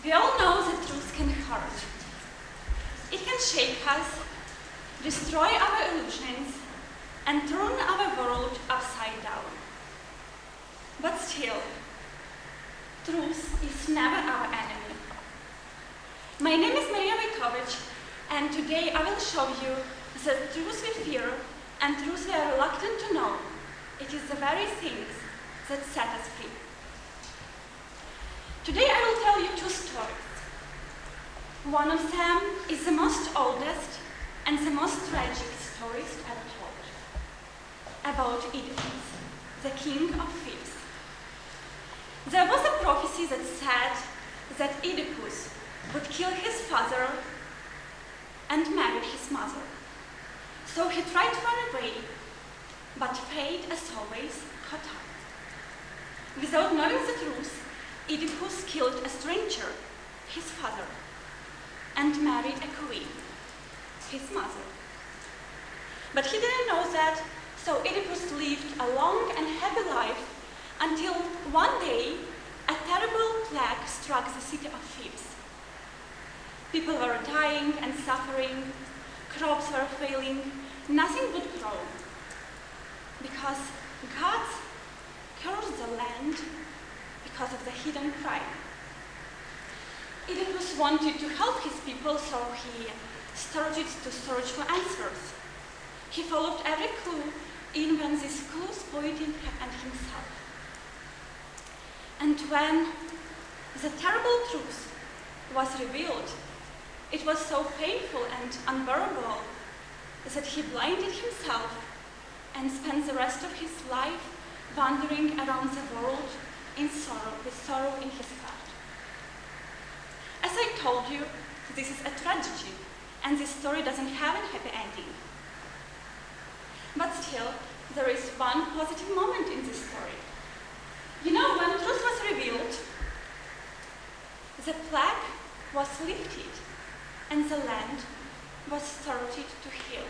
We all know that truth can hurt. It can shake us, destroy our illusions, and turn our world upside down. But still, truth is never our enemy. My name is Mariia and today I will show you that truth we fear and truth we are reluctant to know. It is the very things that set us free. Today I will tell you two stories. One of them is the most oldest and the most tragic stories ever told, about Oedipus, the king of thieves. There was a prophecy that said that Oedipus would kill his father and marry his mother. So he tried to run away, but fate, as always, caught up. Without knowing the truth, Oedipus killed a stranger, his father, and married a queen, his mother. But he didn't know that, so Oedipus lived a long and happy life until one day a terrible plague struck the city of Thebes. People were dying and suffering, crops were failing, nothing would grow, because God cursed the land because of the hidden crime. Oedipus wanted to help his people, so he started to search for answers. He followed every clue, even when these clues pointed at himself. And when the terrible truth was revealed, it was so painful and unbearable that he blinded himself and spent the rest of his life wandering around the world in sorrow, with sorrow in his heart. As I told you, this is a tragedy, and this story doesn't have a happy ending. But still, there is one positive moment in this story. You know, when truth was revealed, the plague was lifted, and the land was started to heal.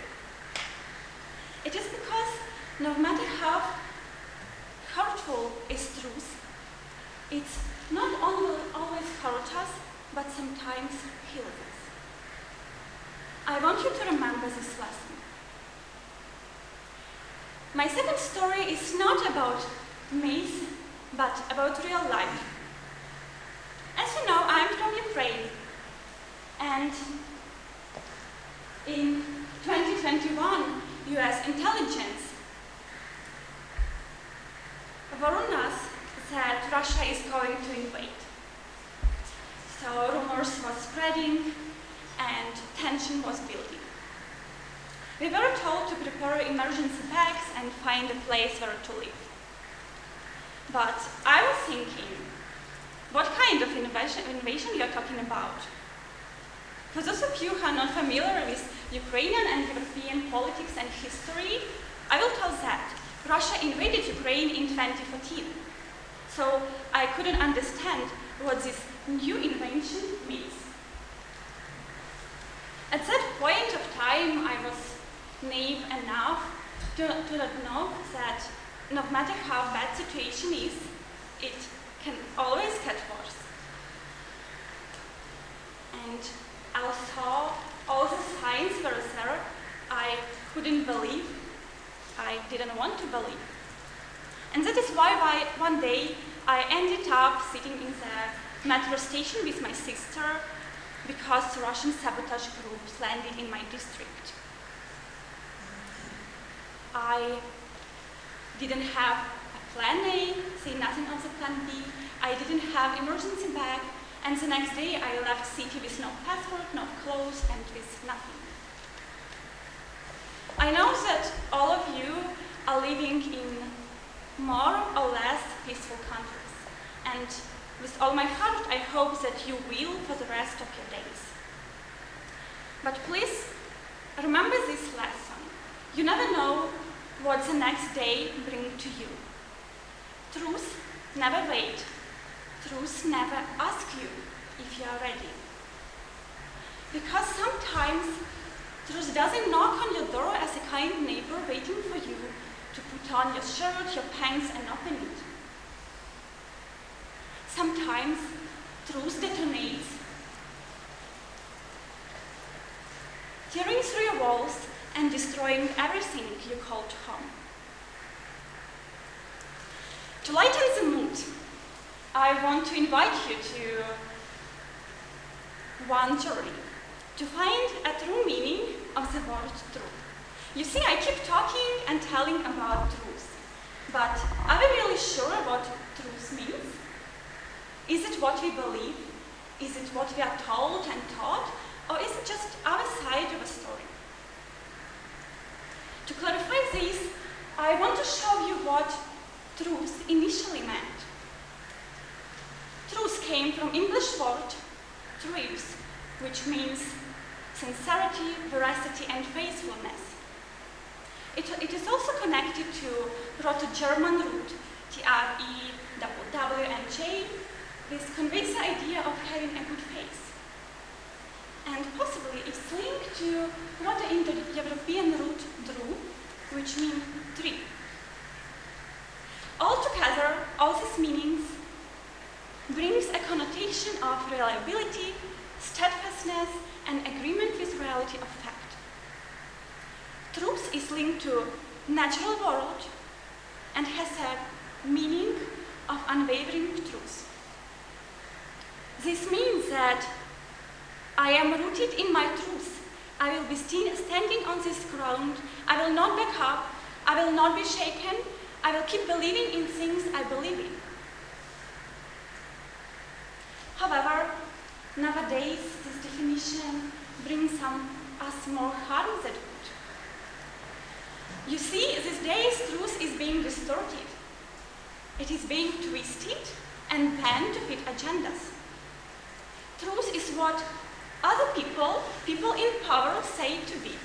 It is because no matter how hurtful is truth, it's not only always hurt us, but sometimes heals us. I want you to remember this lesson. My second story is not about myth, but about real life. As you know, I'm from Ukraine, and in 2021, US intelligence warned us that Russia is going to invade. So rumors were spreading and tension was building. We were told to prepare emergency bags and find a place where to live. But I was thinking, what kind of invasion you're talking about? For those of you who are not familiar with Ukrainian and European politics and history, I will tell that Russia invaded Ukraine in 2014. So I couldn't understand what this new invention means. At that point of time, I was naive enough to not know that no matter how bad the situation is, it can always get worse. And although all the signs were there, I couldn't believe. I didn't want to believe. And that is why one day I ended up sitting in the metro station with my sister because Russian sabotage groups landed in my district. I didn't have a plan A, say nothing of the plan B. I didn't have emergency bag, and the next day I left city with no passport, no clothes, and with nothing. I know that all of you are living in more or less peaceful countries, and with all my heart I hope that you will for the rest of your days. But please remember this lesson. You never know what the next day brings to you. Truth never waits. Truth never asks you if you are ready. Because sometimes truth doesn't knock on your door as a kind neighbor waiting for you to put on your shirt, your pants, and open it. Sometimes truth detonates, tearing through your walls and destroying everything you called home. To lighten the mood, I want to invite you to one journey, to find a true meaning of the word truth. You see, I keep talking and telling about truth, but are we really sure what truth means? Is it what we believe? Is it what we are told and taught? Or is it just our side of a story? To clarify this, I want to show you what truth initially meant. Truth came from English word truth, which means sincerity, veracity, and faithfulness. It is also connected to Proto-German root, T-R-E-W-W-N-J. This conveys the idea of having a good faith. And possibly it's linked to Proto-Indo-European root dru, which means tree. Altogether, all these meanings brings a connotation of reliability, steadfastness, and agreement with reality of fact. Truth is linked to natural world and has a meaning of unwavering truth. This means that I am rooted in my truth. I will be standing on this ground. I will not back up. I will not be shaken. I will keep believing in things I believe in. However, nowadays, this definition brings us more harm than good. You see, these days, truth is being distorted. It is being twisted and bent to fit agendas. Truth is what other people in power, say to be.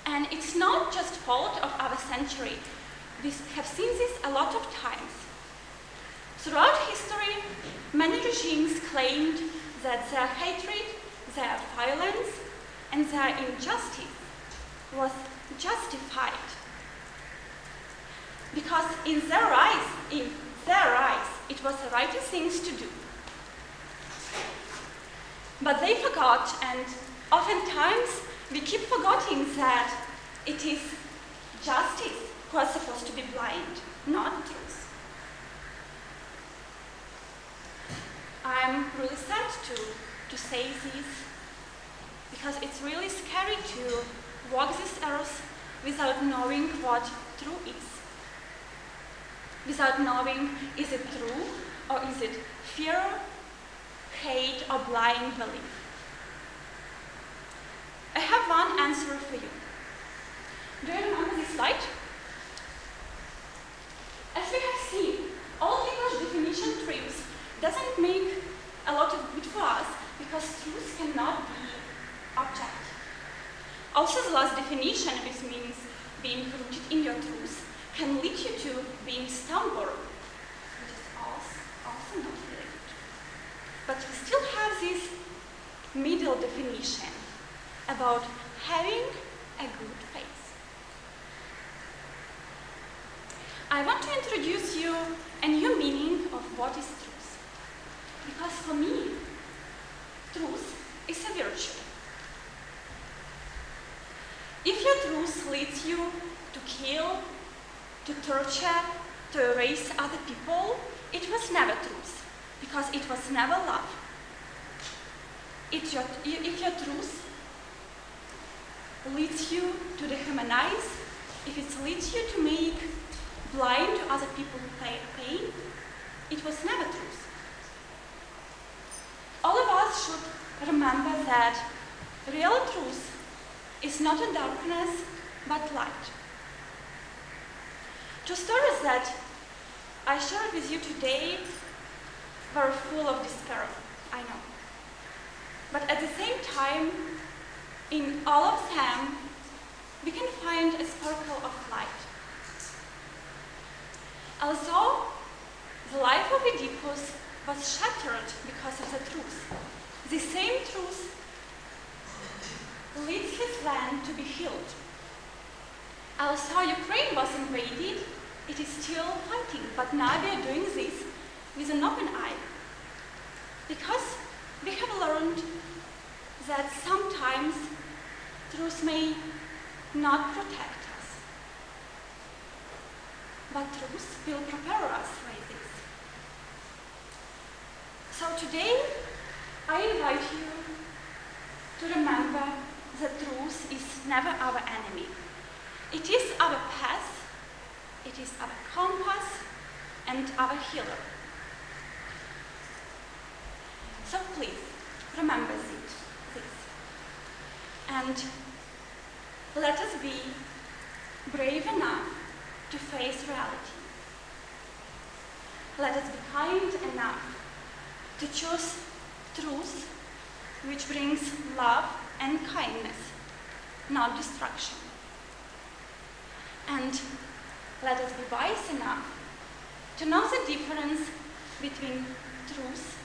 And it's not just fault of our century. We have seen this a lot of times. Throughout history, many regimes claimed that their hatred, their violence, and their injustice was justified. Because in their eyes, it was the right thing to do. But they forgot, and oftentimes we keep forgetting that it is justice who are supposed to be blind, not truth. I'm really sad to say this, because it's really scary to walk this earth without knowing what true is. Without knowing, is it true, or is it fear, hate, or blind belief? I have one answer for you. Do you remember this slide? As we have seen, all English definition truth doesn't make a lot of good for us because truth cannot be object. Also, the last definition, which means being rooted in your truth, can lead you to being stubborn, which is also not really good. But we still have this middle definition about having a good faith. I want to introduce you a new meaning of what is truth. Because for me, truth is a virtue. If your truth leads you to kill, to torture, to erase other people, it was never truth, because it was never love. If your truth leads you to dehumanize, if it leads you to make blind to other people who pain, it was never truth. All of us should remember that real truth is not a darkness, but light. Two stories that I shared with you today were full of despair, I know. But at the same time, in all of them, we can find a sparkle of light. Although the life of Oedipus was shattered because of the truth, the same truth leads his land to be healed. Also, Ukraine was invaded. It is still fighting, but now we are doing this with an open eye. learned that sometimes truth may not protect us, but truth will prepare us for this. So today, I invite you to remember that truth is never our enemy. It is our path, it is our compass, and our healer. So please, remember this. And let us be brave enough to face reality. Let us be kind enough to choose truth, which brings love and kindness, not destruction. And let us be wise enough to know the difference between truth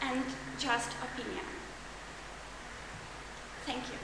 and just opinion. Thank you.